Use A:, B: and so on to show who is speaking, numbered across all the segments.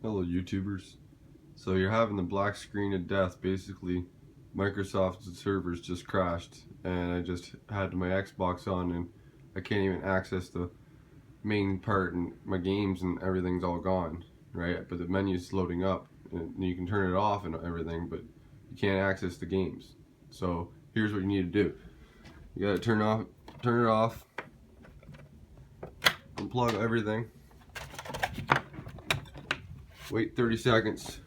A: Hello YouTubers. So you're having the black screen of death. Basically Microsoft's servers just crashed and I just had my Xbox on and I can't even access the main part, and my games and everything's all gone, right? But the menu's loading up and you can turn it off and everything, but you can't access the games. So here's what you need to do. You gotta turn it off, unplug everything, wait 30 seconds.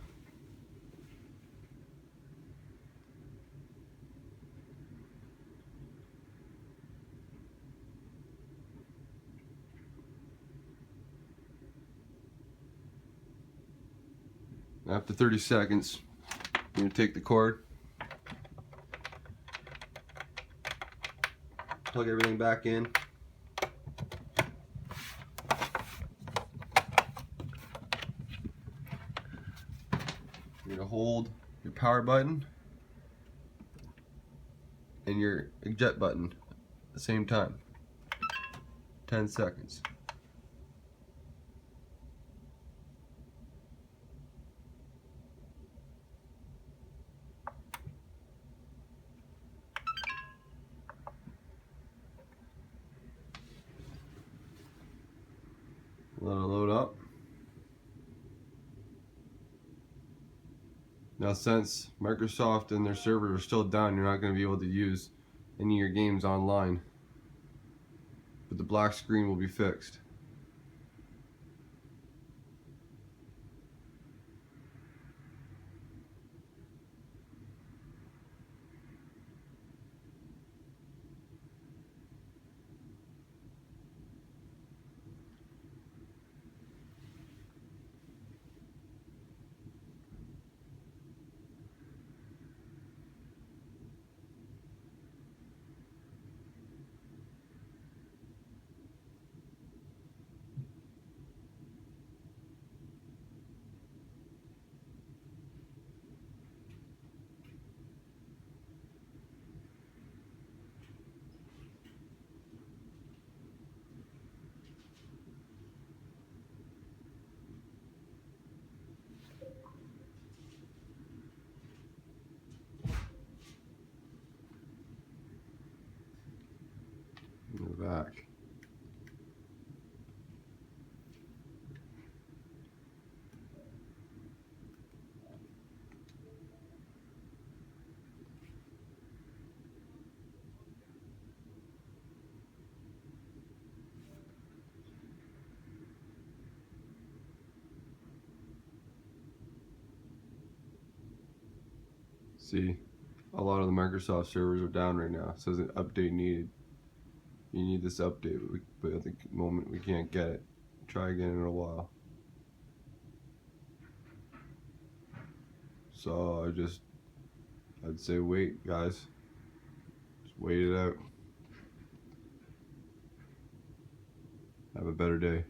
A: After 30 seconds, you're going to take the cord, plug everything back in. You're going to hold your power button and your eject button at the same time. 10 seconds. Let it load up. Now, since Microsoft and their servers are still down, you're not going to be able to use any of your games online. But the black screen will be fixed. Go back. See, a lot of the Microsoft servers are down right now. It says an update needed. You need this update, but at the moment we can't get it. Try again in a while. So I'd say wait, guys. Just wait it out. Have a better day.